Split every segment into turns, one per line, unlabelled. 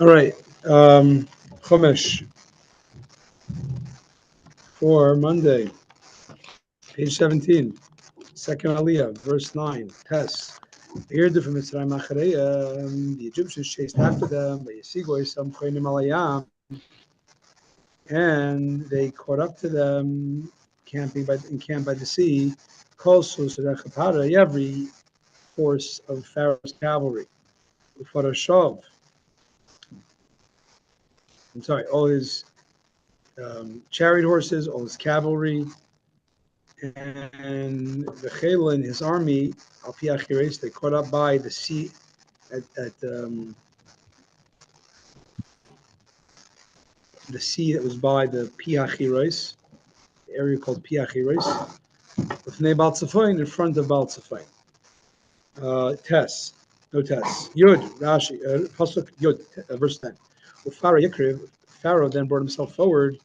All right. Chumash for Monday, page 17, second Aliyah, verse 9. Tess. The Egyptians chased after them, and they caught up to them, encamped by the sea. Every force of Pharaoh's cavalry. I'm sorry, all his chariot horses, all his cavalry, and the Chela and his army, Al Piachires, they caught up by the sea at the sea that was by the Piachires, the area called Piachires, with Baal Tzafain in front of Baal Tzafain. Tess, no Tess. Yud, Rashi, Pasuk Yud, verse 10. With Pharaoh Yikriv, Pharaoh then brought himself forward.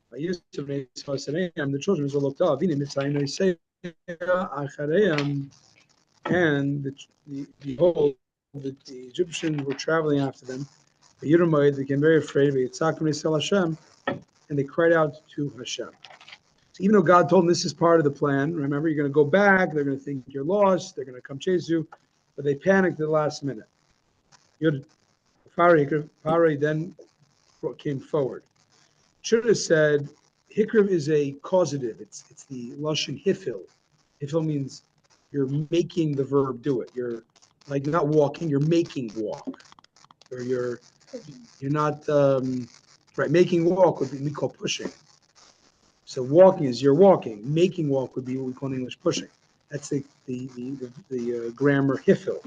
By Yusuf the children of Israel looked up. They say, and behold, the Egyptians were traveling after them. The Yirmoid became very afraid. And they cried out to Hashem. So even though God told them this is part of the plan, remember, you're going to go back, they're going to think you're lost, they're going to come chase you, but they panicked at the last minute. Pharaoh then came forward. Should have said, Hikriv is a causative. It's the Lashon Hifil. Hifil means you're making the verb do it. You're like not walking, you're making walk. Or you're not right. Making walk would be we call pushing. So walking is you're walking. Making walk would be what we call in English pushing. That's the grammar hifil.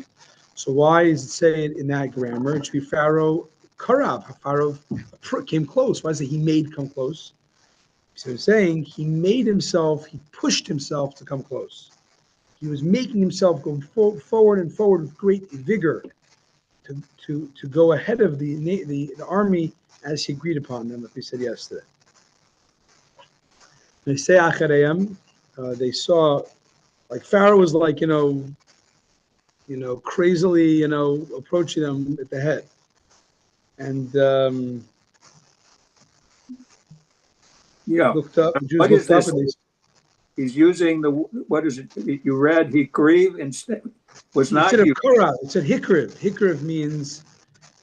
So why is it saying in that grammar? It should be Pharaoh Karav. Pharaoh came close. Why is it he made come close? So he's saying he made himself, he pushed himself to come close. He was making himself go forward and forward with great vigor to go ahead of the army as he agreed upon them, like we said yesterday. They say Achareyam, they saw, like Pharaoh was like, crazily, approaching them at the head. And looked up, the Jews
what
looked
is
up
this? He's using what is it? You read Hikriv instead, was not
instead of
used.
Korah, it said Hikriv. Hikriv means,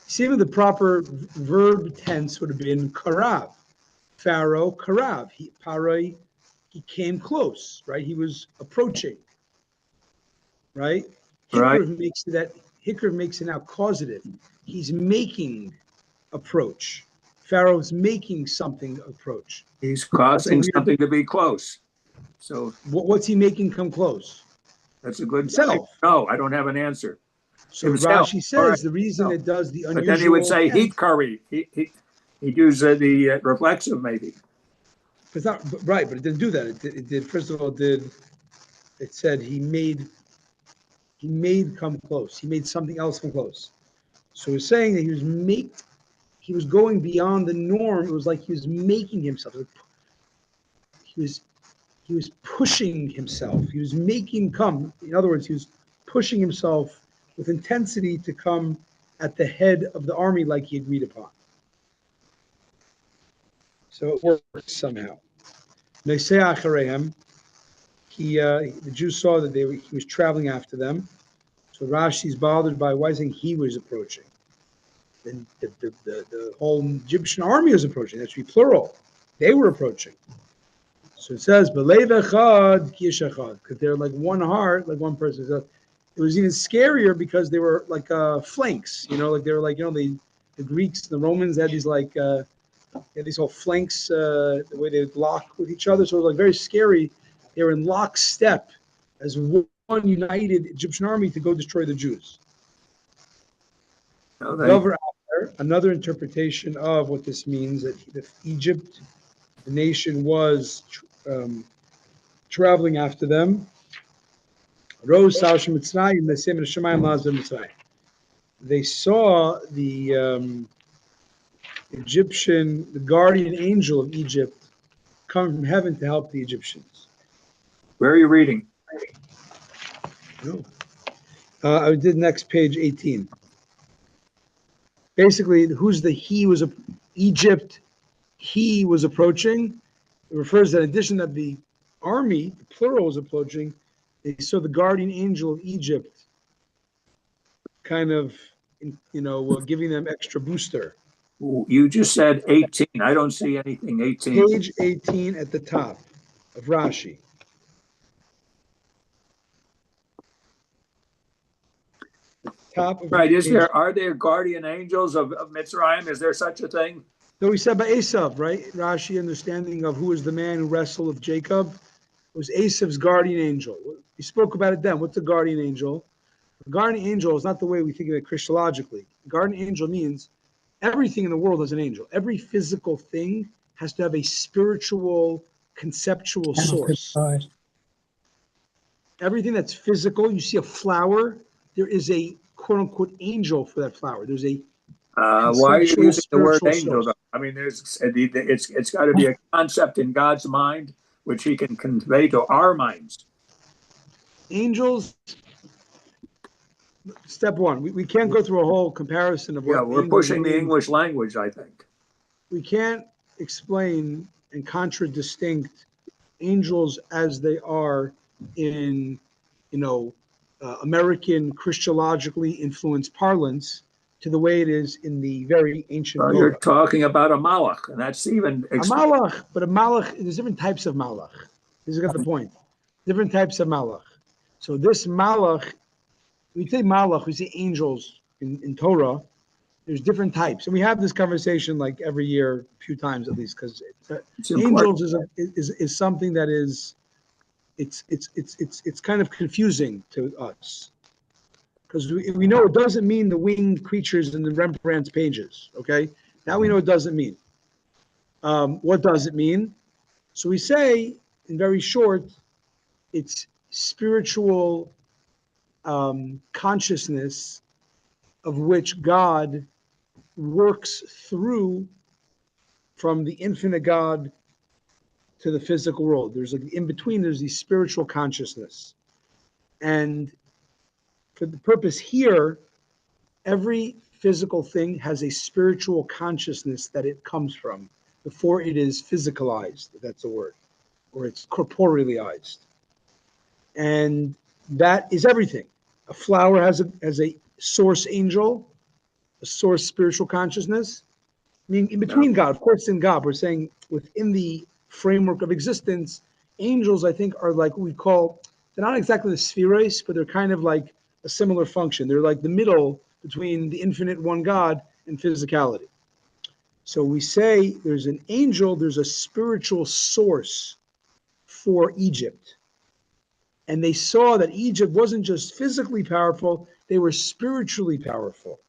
see, even the proper verb tense would have been Karav. Pharaoh, Karav. He came close, right? He was approaching, right?
Right.
Hikriv makes it now causative. He's making approach. Pharaoh's making something approach.
He's causing something to be close. So
what's he making come close?
That's a good
himself.
No, I don't have an answer.
So himself. Rashi says the reason it does the unusual.
But then he would say heat curry. He'd use the reflexive maybe.
It's not right, but it didn't do that. It did. First of all, it said he made come close. He made something else come close. So he's saying that he was going beyond the norm. It was like he was making himself. He was pushing himself. He was making come. In other words, he was pushing himself with intensity to come at the head of the army like he agreed upon. So it worked somehow. They say Acharehem. The Jews saw that he was traveling after them. So Rashi's bothered by why saying he was approaching. Then the whole Egyptian army was approaching. That should be plural. They were approaching. So it says, because they're like one heart, like one person. So it was even scarier because they were like flanks, like they were like, the Greeks, the Romans had these like, they had these whole flanks, the way they would lock with each other. So it was like very scary. They were in lockstep as one united Egyptian army to go destroy the Jews. Another interpretation of what this means, that Egypt, the nation, was traveling after them. They saw the the guardian angel of Egypt, come from heaven to help the Egyptians.
Where are you reading?
No. I did next page 18. Basically, who's the he was Egypt, he was approaching. It refers that in addition that the army, the plural, was approaching, they saw the guardian angel of Egypt kind of, giving them extra booster.
You just said 18. I don't see anything 18.
Page 18 at the top of Rashi. Top of
Right.
page.
Are there guardian angels of Mitzrayim? Is there such a thing?
No, we said by Esav, right? Rashi understanding of who was the man who wrestled with Jacob. It was Esav's guardian angel. We spoke about it then. What's a guardian angel? A guardian angel is not the way we think of it Christologically. A guardian angel means everything in the world has an angel. Every physical thing has to have a spiritual, conceptual source. Everything that's physical, you see a flower, there is a quote unquote angel for that flower. There's a
why are you using the word angel?
source.
I mean, it's got to be a concept in God's mind, which He can convey to our minds.
Angels. Step one, we can't go through a whole comparison of what.
Yeah, we're pushing the English language, I think.
We can't explain and contradistinct angels as they are in, American Christologically influenced parlance to the way it is in the very ancient Torah.
You're talking about a malach, and that's even...
A malach, but a malach, there's different types of malach. This is got the point. Different types of malach. So this malach, we say malach, we say angels in Torah. There's different types, and we have this conversation like every year, a few times at least, because angels is something that is, it's kind of confusing to us, because we know it doesn't mean the winged creatures in the Rembrandt's pages. Okay, now we know it doesn't mean. What does it mean? So we say, in very short, it's spiritual consciousness of which God works through from the infinite God to the physical world. There's like in between, there's the spiritual consciousness. And for the purpose here, every physical thing has a spiritual consciousness that it comes from before it is physicalized, if that's a word, or it's corporealized. And that is everything. A flower has a source angel, a source spiritual consciousness. I mean, in between God, of course, in God, we're saying within the framework of existence, angels, I think, are like we call, they're not exactly the spheres, but they're kind of like a similar function. They're like the middle between the infinite one God and physicality. So we say there's an angel, there's a spiritual source for Egypt. And they saw that Egypt wasn't just physically powerful, they were spiritually powerful.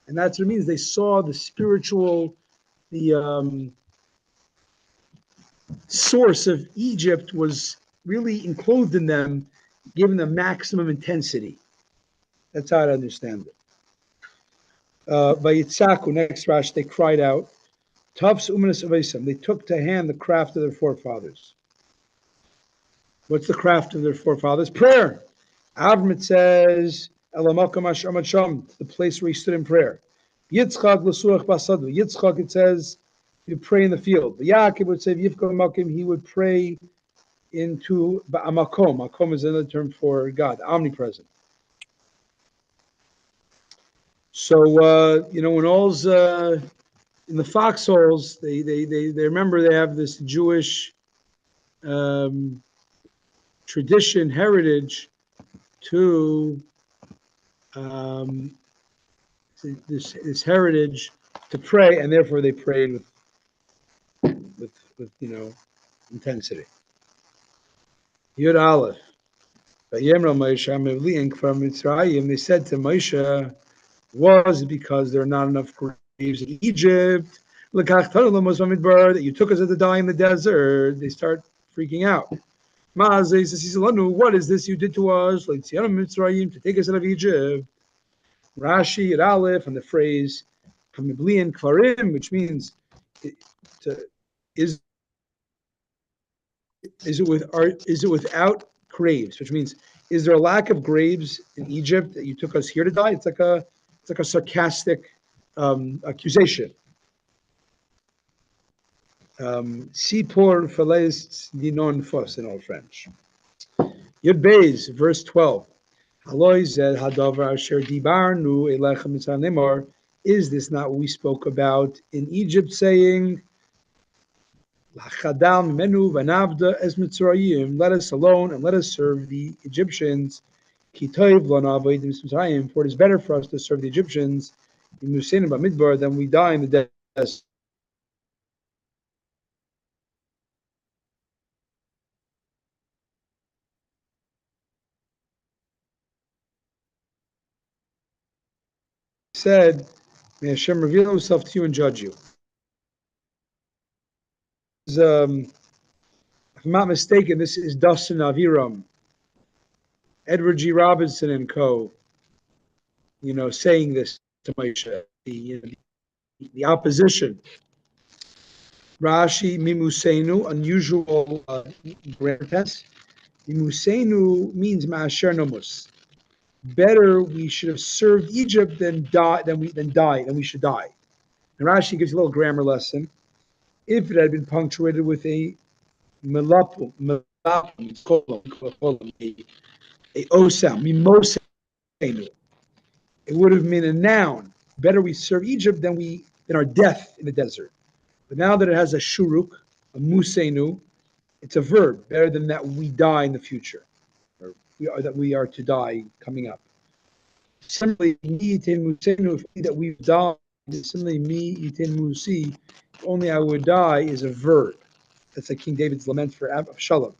And that's what it means. They saw the spiritual, the source of Egypt was really enclosed in them, giving them maximum intensity. That's how I understand it. By Yitzhaku, next Rashi, they cried out, Tavs umanis avesam. They took to hand the craft of their forefathers. What's the craft of their forefathers? Prayer. Avram, it says, the place where he stood in prayer. Yitzchak l'suach basadu. Yitzchak, it says, he would pray in the field. Yaakov would say, he would pray into ba'amakom. Makom is another term for God, omnipresent. So, when all's in the foxholes, they remember they have this Jewish tradition, heritage to this heritage to pray, and therefore they prayed with intensity. Yud Aleph. Vayemra Moshe Amevliin from Mitzrayim. They said to Moshe, was because there are not enough graves in Egypt. That you took us to die in the desert. They start freaking out. What is this you did to us? To take us out of Egypt. Rashi at Aleph, and the phrase "Kamiblian Kvarim," which means is it without graves? Which means, is there a lack of graves in Egypt that you took us here to die? It's like a sarcastic accusation. Si pour falaise dinon fos in Old French. Yud Beis, verse 12. Haloi zed hadavar asher dibarnu elechem mitzvah lemor. Is this not what we spoke about in Egypt, saying, Lachadam menu vanavda es mitzrayim, let us alone and let us serve the Egyptians. Ki toiv lo na'avodim mitzrayim, for it is better for us to serve the Egyptians in Musein b'midbar than we die in the desert. Said, may Hashem reveal himself to you and judge you. If I'm not mistaken, this is Dustin Aviram, Edward G. Robinson and co., saying this to Moshe, the opposition. Rashi, mimusenu, unusual grammar test. Mimusenu means ma'asher nomus. Better we should have served Egypt than we should die. And Rashi gives a little grammar lesson. If it had been punctuated with a melapum, a o sound, mimosenu, it would have been a noun. Better we serve Egypt than our death in the desert. But now that it has a shuruk, a musenu, it's a verb. Better than that we die in the future, or that we are to die coming up. Similarly, mi yitin musenu, that we've died. Similarly, mi yitin musi, if only I would die, is a verb. That's like King David's lament for Absalom.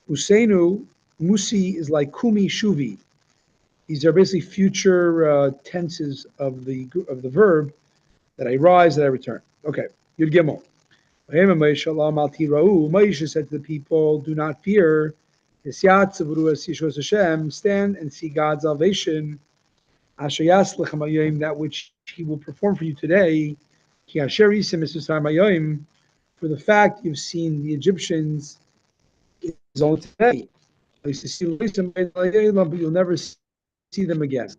Musenu, musi is like kumi shuvi. These are basically future tenses of the verb, that I rise, that I return. Okay, Yud Gimel. Moshe said to the people, do not fear. Stand and see God's salvation. That which he will perform for you today. For the fact you've seen the Egyptians is only today. But you'll never see them again.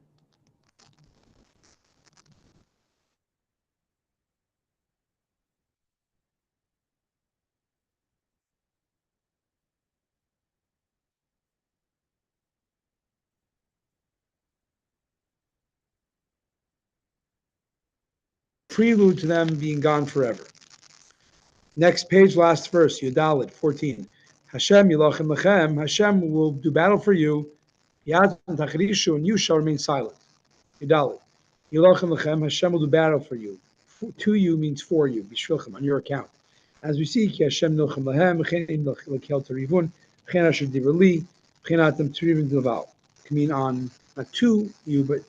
Prelude to them being gone forever. Next page, last verse, Yudalit 14. Hashem yilachem lechem. Hashem will do battle for you. Yad tachrishu, and you shall remain silent. Yudalit. Yilachem lechem. Hashem will do battle for you. To you means for you. Bishvilchem, on your account. As we see, ki Hashem nilchem lehem. V'chein lekel terivun. V'chein asher divrli. V'chein atem terivun dilval. Can mean on not to you, but